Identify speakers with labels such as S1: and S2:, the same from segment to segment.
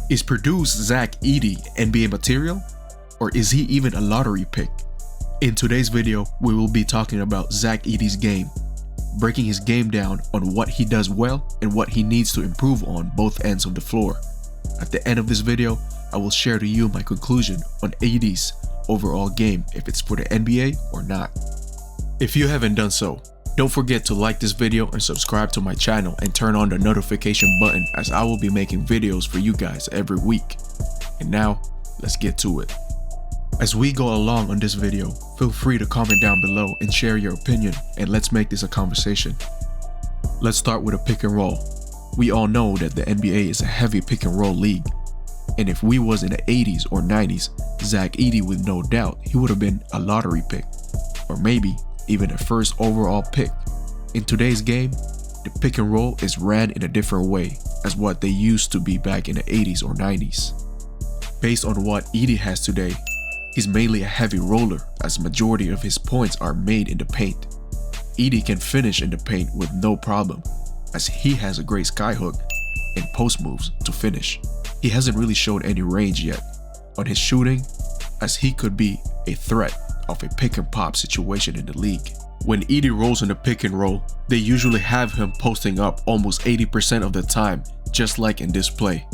S1: Is Purdue's Zach Edey NBA material? Or is he even a lottery pick? In today's video, we will be talking about Zach Edey's game, breaking his game down on what he does well and what he needs to improve on both ends of the floor. At the end of this video, I will share to you my conclusion on Edey's overall game, if it's for the NBA or not. If you haven't done so, don't forget to like this video and subscribe to my channel and turn on the notification button, as I will be making videos for you guys every week. And now, let's get to it. As we go along on this video, feel free to comment down below and share your opinion, and let's make this a conversation. Let's start with a pick and roll. We all know that the NBA is a heavy pick and roll league, and if we was in the 80s or 90s, Zach Edey, with no doubt, he would have been a lottery pick, or maybe even a first overall pick. In today's game, the pick and roll is ran in a different way as what they used to be back in the 80s or 90s. Based on what Edey has today, he's mainly a heavy roller, as majority of his points are made in the paint. Edey can finish in the paint with no problem, as he has a great skyhook and post moves to finish. He hasn't really showed any range yet on his shooting, as he could be a threat of a pick and pop situation in the league. When Edey rolls in the pick and roll, they usually have him posting up almost 80% of the time, just like in this play.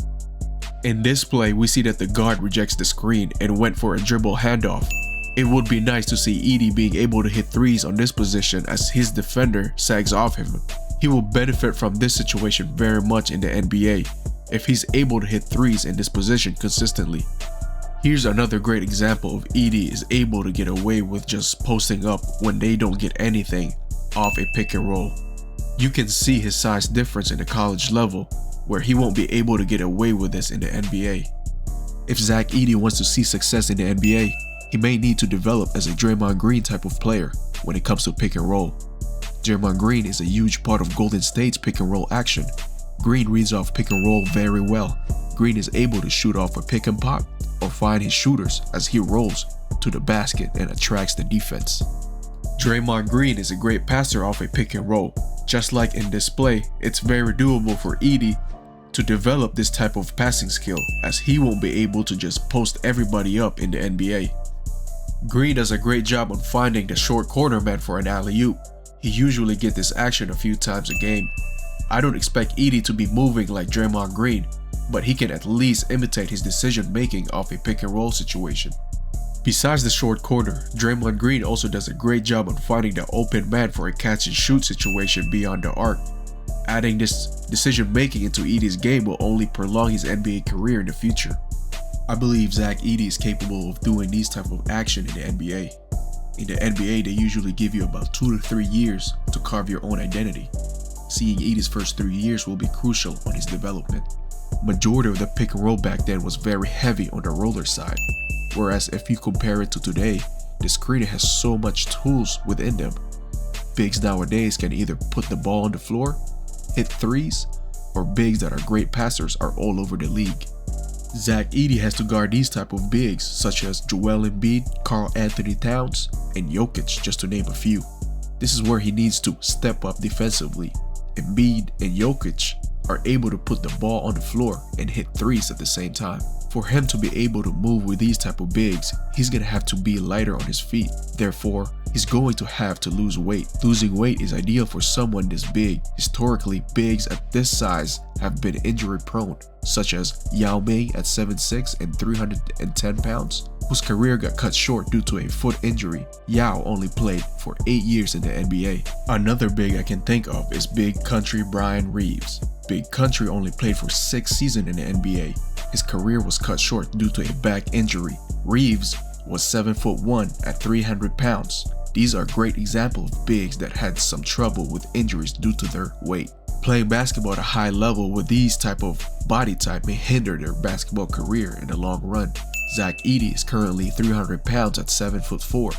S1: In this play, we see that the guard rejects the screen and went for a dribble handoff. It would be nice to see Edey being able to hit threes on this position, as his defender sags off him. He will benefit from this situation very much in the NBA if he's able to hit threes in this position consistently. Here's another great example of Edey is able to get away with just posting up when they don't get anything off a pick and roll. You can see his size difference in the college level, where he won't be able to get away with this in the NBA. If Zach Edey wants to see success in the NBA, he may need to develop as a Draymond Green type of player when it comes to pick and roll. Draymond Green is a huge part of Golden State's pick and roll action. Green reads off pick and roll very well. Green is able to shoot off a pick and pop or find his shooters as he rolls to the basket and attracts the defense. Draymond Green is a great passer off a pick and roll. Just like in this play, it's very doable for Edey to develop this type of passing skill, as he won't be able to just post everybody up in the NBA. Green does a great job on finding the short corner man for an alley-oop. He usually gets this action a few times a game. I don't expect Edey to be moving like Draymond Green, but he can at least imitate his decision making off a pick and roll situation. Besides the short corner, Draymond Green also does a great job on finding the open man for a catch and shoot situation beyond the arc. Adding this decision making into Edey's game will only prolong his NBA career in the future. I believe Zach Edey is capable of doing these type of action in the NBA. In the NBA, they usually give you about 2 to 3 years to carve your own identity. Seeing Edey's first 3 years will be crucial on his development. Majority of the pick and roll back then was very heavy on the roller side, whereas if you compare it to today, the screening has so much tools within them. Bigs nowadays can either put the ball on the floor, hit threes, or bigs that are great passers are all over the league. Zach Edey has to guard these type of bigs such as Joel Embiid, Karl Anthony Towns, and Jokic, just to name a few. This is where he needs to step up defensively. Embiid and Jokic are able to put the ball on the floor and hit threes at the same time. For him to be able to move with these type of bigs, he's gonna have to be lighter on his feet. Therefore, he's going to have to lose weight. Losing weight is ideal for someone this big. Historically, bigs at this size have been injury prone, such as Yao Ming at 7'6" and 310 pounds, whose career got cut short due to a foot injury. Yao only played for 8 years in the NBA. Another big I can think of is Big Country Brian Reeves. Big Country only played for 6 seasons in the NBA. His career was cut short due to a back injury. Reeves was 7'1" at 300 pounds. These are great examples of bigs that had some trouble with injuries due to their weight. Playing basketball at a high level with these type of body type may hinder their basketball career in the long run. Zach Edey is currently 300 pounds at 7'4".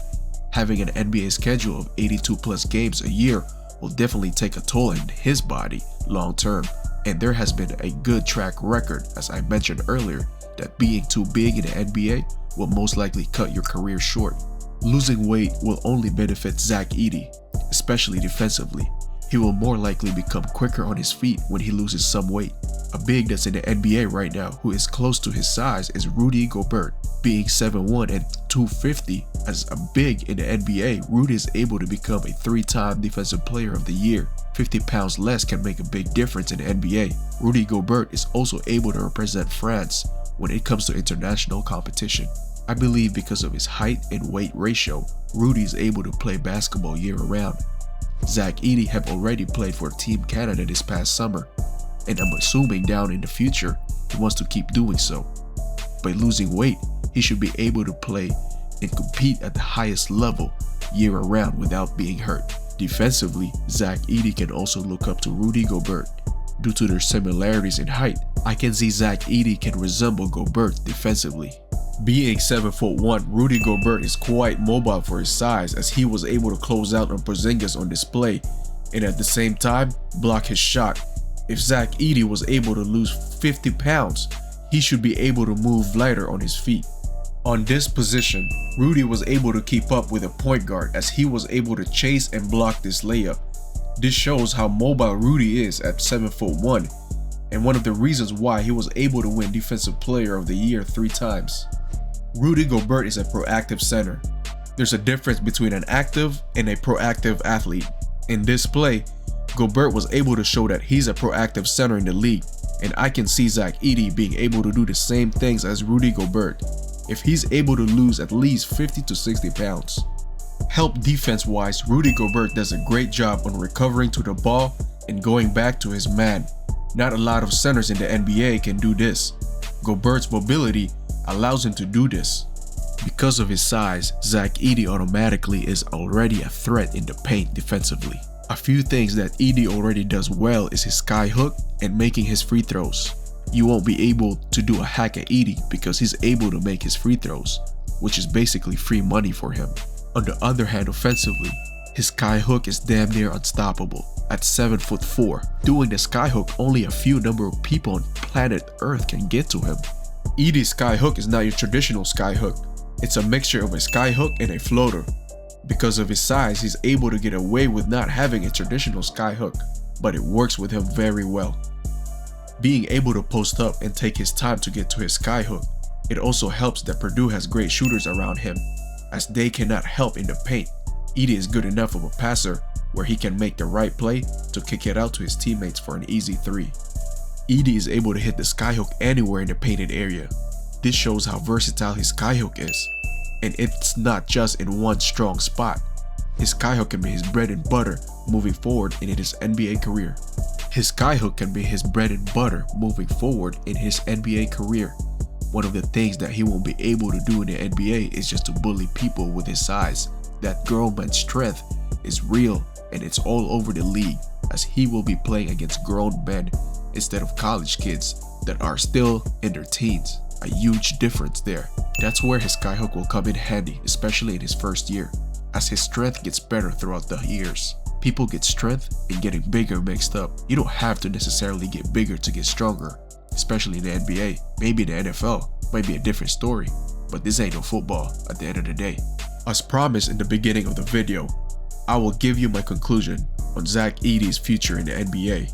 S1: Having an NBA schedule of 82 plus games a year will definitely take a toll on his body long term, and there has been a good track record, as I mentioned earlier, that being too big in the NBA will most likely cut your career short. Losing weight will only benefit Zach Edey, especially defensively. He will more likely become quicker on his feet when he loses some weight. A big that's in the NBA right now who is close to his size is Rudy Gobert. Being 7'1" and 250, as a big in the NBA, Rudy is able to become a 3-time Defensive Player of the Year. 50 pounds less can make a big difference in the NBA. Rudy Gobert is also able to represent France when it comes to international competition. I believe because of his height and weight ratio, Rudy is able to play basketball year-round. Zach Edey have already played for Team Canada this past summer, and I'm assuming down in the future he wants to keep doing so. By losing weight, he should be able to play and compete at the highest level year-round without being hurt. Defensively, Zach Edey can also look up to Rudy Gobert. Due to their similarities in height, I can see Zach Edey can resemble Gobert defensively. Being 7'1", Rudy Gobert is quite mobile for his size, as he was able to close out on Porzingis on display and at the same time block his shot. If Zach Edey was able to lose 50 pounds, he should be able to move lighter on his feet. On this position, Rudy was able to keep up with a point guard, as he was able to chase and block this layup. This shows how mobile Rudy is at 7'1", and one of the reasons why he was able to win Defensive Player of the Year 3 times. Rudy Gobert is a proactive center. There's a difference between an active and a proactive athlete. In this play, Gobert was able to show that he's a proactive center in the league, and I can see Zach Edey being able to do the same things as Rudy Gobert if he's able to lose at least 50 to 60 pounds. Help defense-wise, Rudy Gobert does a great job on recovering to the ball and going back to his man. Not a lot of centers in the NBA can do this. Gobert's mobility allows him to do this. Because of his size, Zach Edey automatically is already a threat in the paint defensively. A few things that Edey already does well is his sky hook and making his free throws. You won't be able to do a hack at Edey because he's able to make his free throws, which is basically free money for him. On the other hand, offensively, his sky hook is damn near unstoppable. At 7'4", doing the sky hook, only a few number of people on planet Earth can get to him. Edey's sky hook is not your traditional sky hook. It's a mixture of a sky hook and a floater. Because of his size, he's able to get away with not having a traditional sky hook, but it works with him very well. Being able to post up and take his time to get to his sky hook, it also helps that Purdue has great shooters around him, as they cannot help in the paint. Edey is good enough of a passer where he can make the right play to kick it out to his teammates for an easy 3. Edey is able to hit the skyhook anywhere in the painted area. This shows how versatile his skyhook is, and it's not just in one strong spot. His skyhook can be his bread and butter moving forward in his NBA career. His skyhook can be his bread and butter moving forward in his NBA career. One of the things that he won't be able to do in the NBA is just to bully people with his size. That grown man's strength is real, and it's all over the league, as he will be playing against grown men instead of college kids that are still in their teens. A huge difference there. That's where his skyhook will come in handy, especially in his first year, as his strength gets better throughout the years. People get strength and getting bigger mixed up. You don't have to necessarily get bigger to get stronger, especially in the NBA. Maybe in the NFL might be a different story, but this ain't no football at the end of the day. As promised in the beginning of the video, I will give you my conclusion on Zach Edey's future in the NBA.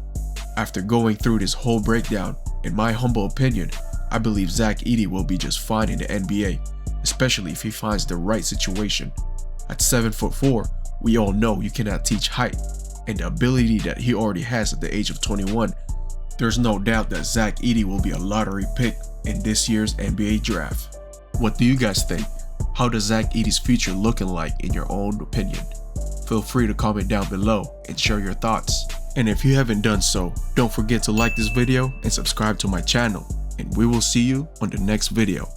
S1: After going through this whole breakdown, in my humble opinion, I believe Zach Edey will be just fine in the NBA, especially if he finds the right situation. At 7'4", we all know you cannot teach height, and the ability that he already has at the age of 21, there's no doubt that Zach Edey will be a lottery pick in this year's NBA draft. What do you guys think? How does Zach Edey's future looking like in your own opinion? Feel free to comment down below and share your thoughts. And if you haven't done so, don't forget to like this video and subscribe to my channel, and we will see you on the next video.